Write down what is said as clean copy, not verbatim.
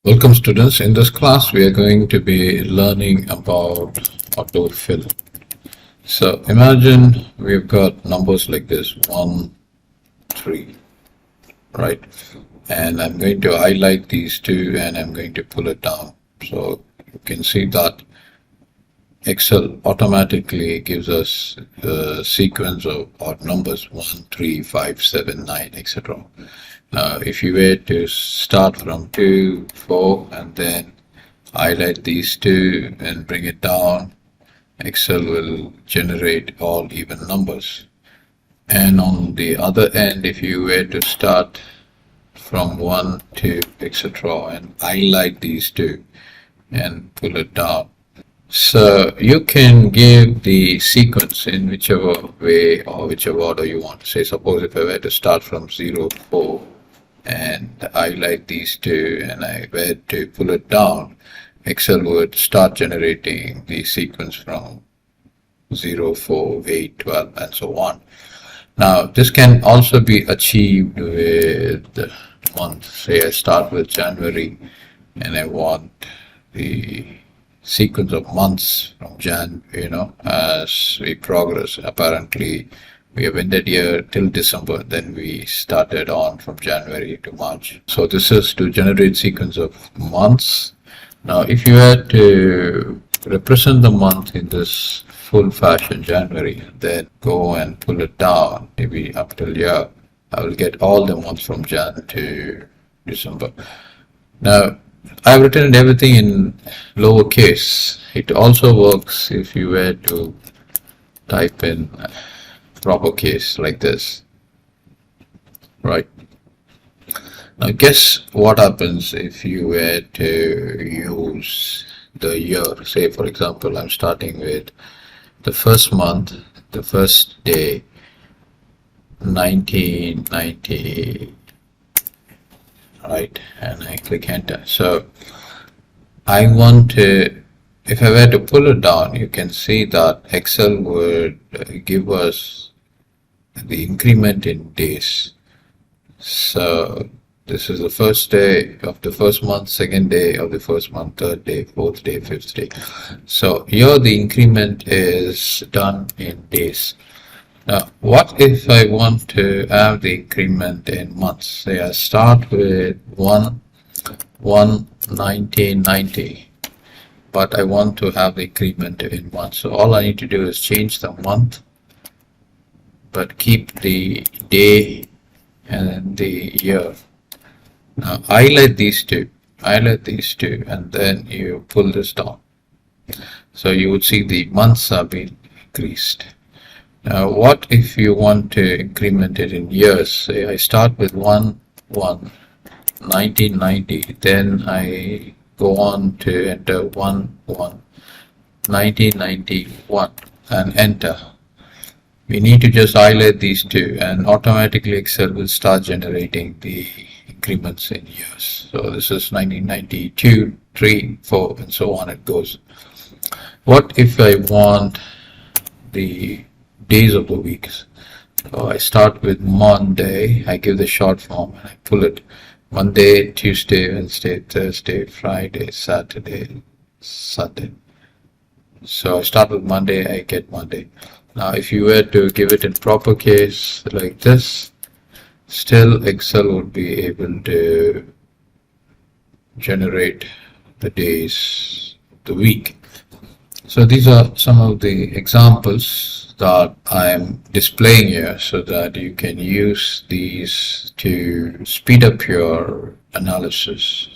Welcome students. In this class we are going to be learning about AutoFill. So imagine we've got numbers like this 1, 3, right? And I'm going to highlight these two and I'm going to pull it down. So you can see that Excel automatically gives us the sequence of odd numbers 1, 3, 5, 7, 9, etc. Now, if you were to start from 2, 4, and then highlight these two and bring it down, Excel will generate all even numbers. And on the other end, if you were to start from 1, 2, etc., and highlight these two and pull it down, so you can give the sequence in whichever way or whichever order you want. Say, suppose if I were to start from 0, 4 and highlight these two and I were to pull it down, Excel would start generating the sequence from 0, 4, 8, 12 and so on. Now this can also be achieved with the month. Say I start with January and I want the sequence of months from Jan, as we progress. Apparently we have ended here till December, then we started on from January to March. So this is to generate sequence of months. Now if you had to represent the month in this full fashion, January, then go and pull it down, maybe up till here, I will get all the months from Jan to December. Now I've written everything in lowercase. It also works if you were to type in proper case like this, right? Now guess what happens if you were to use the year. Say for example I'm starting with the first month, the first day, 1990, right, and I click enter. So I want to, if I were to pull it down, you can see that Excel would give us the increment in days. So this is the first day of the first month, second day of the first month, third day, fourth day, fifth day. So here the increment is done in days. Now, what if I want to have the increment in months? Say I start with 1/1/1990, but I want to have the increment in months. So all I need to do is change the month, but keep the day and the year. Now highlight these two, and then you pull this down. So you would see the months have been increased. Now, what if you want to increment it in years? Say I start with 1/1/1990, then I go on to enter 1/1/1991 and enter. We need to just highlight these two and automatically Excel will start generating the increments in years. So this is 1992, 3, 4 and so on it goes. What if I want the days of the weeks? So I start with Monday, I give the short form and I pull it Monday, Tuesday, Wednesday, Thursday, Friday, Saturday, Sunday. So I start with Monday, I get Monday. Now if you were to give it in proper case like this, still Excel would be able to generate the days of the week. So these are some of the examples that I'm displaying here so that you can use these to speed up your analysis.